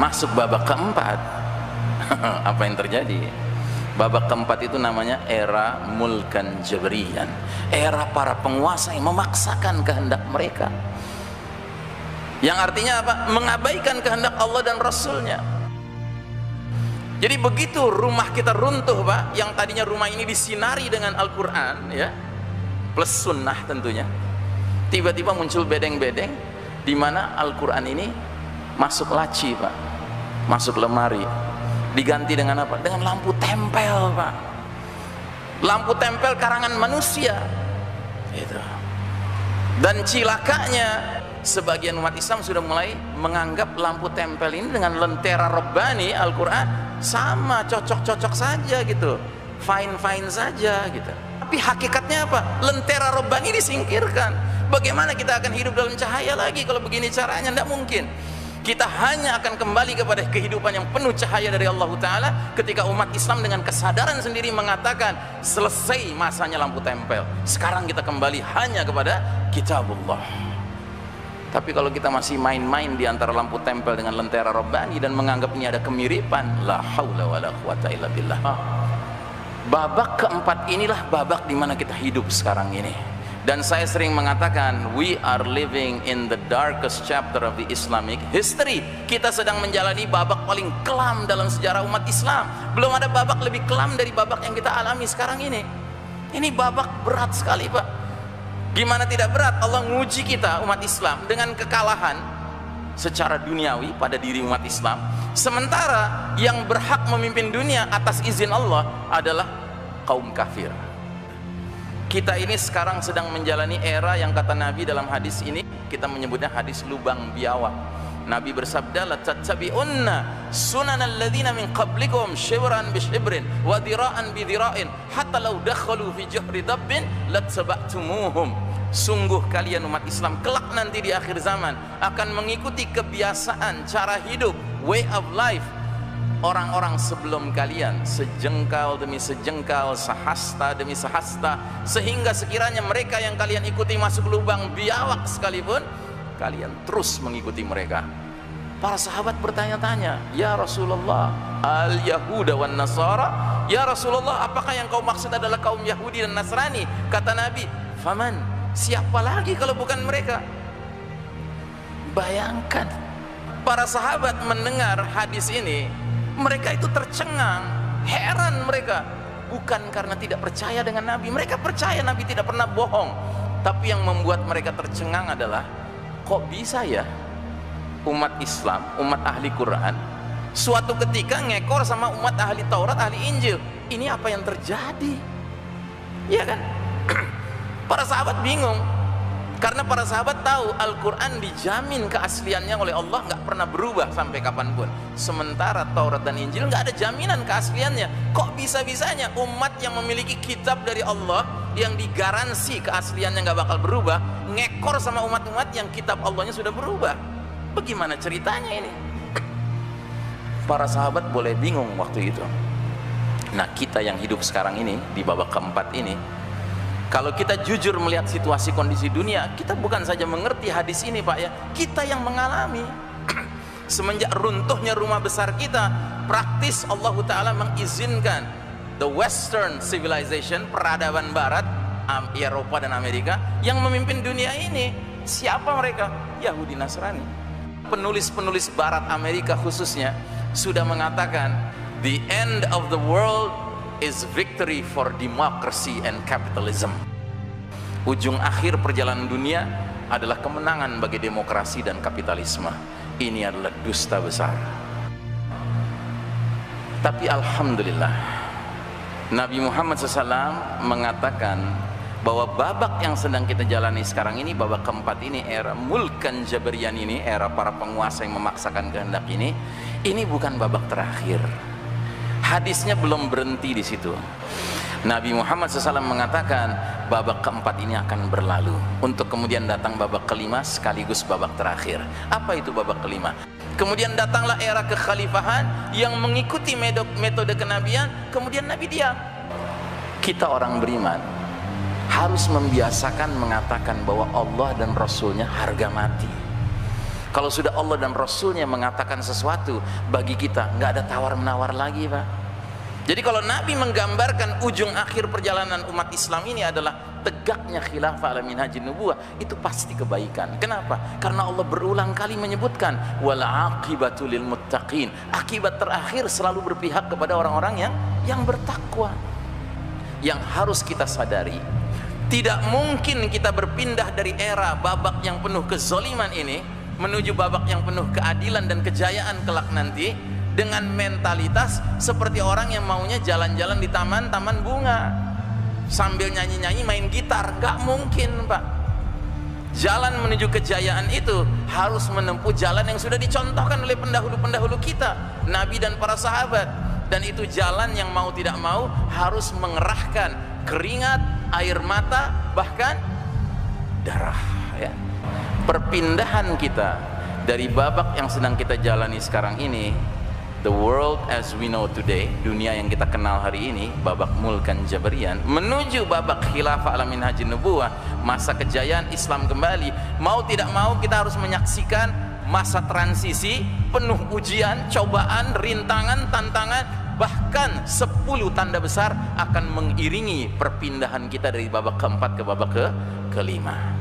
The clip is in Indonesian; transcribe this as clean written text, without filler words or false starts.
masuk babak keempat, apa yang terjadi? Babak keempat itu namanya era mulkan jabriyan, era para penguasa yang memaksakan kehendak mereka, yang artinya apa? Mengabaikan kehendak Allah dan Rasulnya. Jadi begitu rumah kita runtuh, Pak, yang tadinya rumah ini disinari dengan Al-Quran ya, plus sunnah tentunya, tiba-tiba muncul bedeng-bedeng di mana Al-Quran ini masuk laci, Pak, masuk lemari, diganti dengan apa? Dengan lampu tempel, Pak, lampu tempel karangan manusia itu. Dan cilakanya sebagian umat Islam sudah mulai menganggap lampu tempel ini dengan lentera Rabbani Al-Quran sama, cocok-cocok saja gitu, fine-fine saja gitu. Tapi hakikatnya apa? Lentera Rabbani disingkirkan. Bagaimana kita akan hidup dalam cahaya lagi kalau begini caranya? Tidak mungkin. Kita hanya akan kembali kepada kehidupan yang penuh cahaya dari Allah Ta'ala ketika umat Islam dengan kesadaran sendiri mengatakan selesai masanya lampu tempel, sekarang kita kembali hanya kepada kitabullah. Tapi kalau kita masih main-main di antara lampu tempel dengan lentera Rabbani dan menganggap ini ada kemiripan, la haula wala quwata illa billah. Babak keempat inilah babak di mana kita hidup sekarang ini. Dan saya sering mengatakan, we are living in the darkest chapter of the Islamic history. Kita sedang menjalani babak paling kelam dalam sejarah umat Islam. Belum ada babak lebih kelam dari babak yang kita alami sekarang ini. Ini babak berat sekali, Pak. Gimana tidak berat? Allah nguji kita umat Islam dengan kekalahan secara duniawi pada diri umat Islam, sementara yang berhak memimpin dunia atas izin Allah adalah kaum kafir. Kita ini sekarang sedang menjalani era yang kata Nabi dalam hadis ini, kita menyebutnya hadis lubang biawak. Nabi bersabda, la tattabi'unna sunanal ladzina min qablikum shibran bi shibrin wa dira'an bi dira'in hatta law dakhalu fi juhri dabbin lattaba'tumuhum. Sungguh kalian umat Islam kelak nanti di akhir zaman akan mengikuti kebiasaan, cara hidup, way of life orang-orang sebelum kalian, sejengkal demi sejengkal, sehasta demi sehasta, sehingga sekiranya mereka yang kalian ikuti masuk lubang biawak sekalipun, kalian terus mengikuti mereka. Para sahabat bertanya-tanya, ya Rasulullah, al-Yahuda wan Nasara, ya Rasulullah, apakah yang kau maksud adalah kaum Yahudi dan Nasrani? Kata Nabi, faman, siapa lagi kalau bukan mereka? Bayangkan, para sahabat mendengar hadis ini, mereka itu tercengang, heran mereka. Bukan karena tidak percaya dengan Nabi, mereka percaya Nabi tidak pernah bohong. Tapi yang membuat mereka tercengang adalah, kok bisa ya umat Islam, umat ahli Quran, suatu ketika ngekor sama umat ahli Taurat, ahli Injil? Ini apa yang terjadi? Ya kan? Para sahabat bingung, karena para sahabat tahu Al-Quran dijamin keasliannya oleh Allah, nggak pernah berubah sampai kapanpun. Sementara Taurat dan Injil nggak ada jaminan keasliannya. Kok bisa-bisanya umat yang memiliki kitab dari Allah yang digaransi keasliannya nggak bakal berubah, ngekor sama umat-umat yang kitab Allahnya sudah berubah? Bagaimana ceritanya ini? Para sahabat boleh bingung waktu itu. Nah, kita yang hidup sekarang ini di babak keempat ini, kalau kita jujur melihat situasi kondisi dunia, kita bukan saja mengerti hadis ini, Pak ya, kita yang mengalami. Semenjak runtuhnya rumah besar kita, praktis Allah Ta'ala mengizinkan the western civilization, peradaban barat, Eropa dan Amerika, yang memimpin dunia ini. Siapa mereka? Yahudi Nasrani. Penulis-penulis barat Amerika khususnya sudah mengatakan, the end of the world is victory for democracy and capitalism. Ujung akhir perjalanan dunia adalah kemenangan bagi demokrasi dan kapitalisme. Ini adalah dusta besar. Tapi alhamdulillah, Nabi Muhammad SAW mengatakan bahwa babak yang sedang kita jalani sekarang ini, babak keempat ini, era mulkan jabarian ini, era para penguasa yang memaksakan kehendak ini bukan babak terakhir. Hadisnya belum berhenti di situ. Nabi Muhammad SAW mengatakan babak keempat ini akan berlalu untuk kemudian datang babak kelima sekaligus babak terakhir. Apa itu babak kelima? Kemudian datanglah era kekhalifahan yang mengikuti metode kenabian. Kemudian Nabi diam. Kita orang beriman harus membiasakan mengatakan bahwa Allah dan Rasulnya harga mati. Kalau sudah Allah dan Rasulnya mengatakan sesuatu, bagi kita nggak ada tawar-menawar lagi, Pak. Jadi kalau Nabi menggambarkan ujung akhir perjalanan umat Islam ini adalah tegaknya khilafah ala minhajin nubuwah, itu pasti kebaikan. Kenapa? Karena Allah berulang kali menyebutkan wal aqibatu lil muttaqin. Akibat terakhir selalu berpihak kepada orang-orang yang bertakwa. Yang harus kita sadari, tidak mungkin kita berpindah dari era babak yang penuh kezaliman ini menuju babak yang penuh keadilan dan kejayaan kelak nanti dengan mentalitas seperti orang yang maunya jalan-jalan di taman bunga sambil nyanyi-nyanyi main gitar. Nggak mungkin, Pak. Jalan menuju kejayaan itu harus menempuh jalan yang sudah dicontohkan oleh pendahulu-pendahulu kita, Nabi dan para sahabat. Dan itu jalan yang mau tidak mau harus mengerahkan keringat, air mata, bahkan darah, ya. Perpindahan kita dari babak yang sedang kita jalani sekarang ini, the world as we know today, dunia yang kita kenal hari ini, babak mulkan Jabrian, menuju babak khilafah ala minhajin nubuwah, masa kejayaan Islam kembali. Mau tidak mau kita harus menyaksikan masa transisi penuh ujian, cobaan, rintangan, tantangan, bahkan 10 tanda besar akan mengiringi perpindahan kita dari babak keempat ke babak kelima.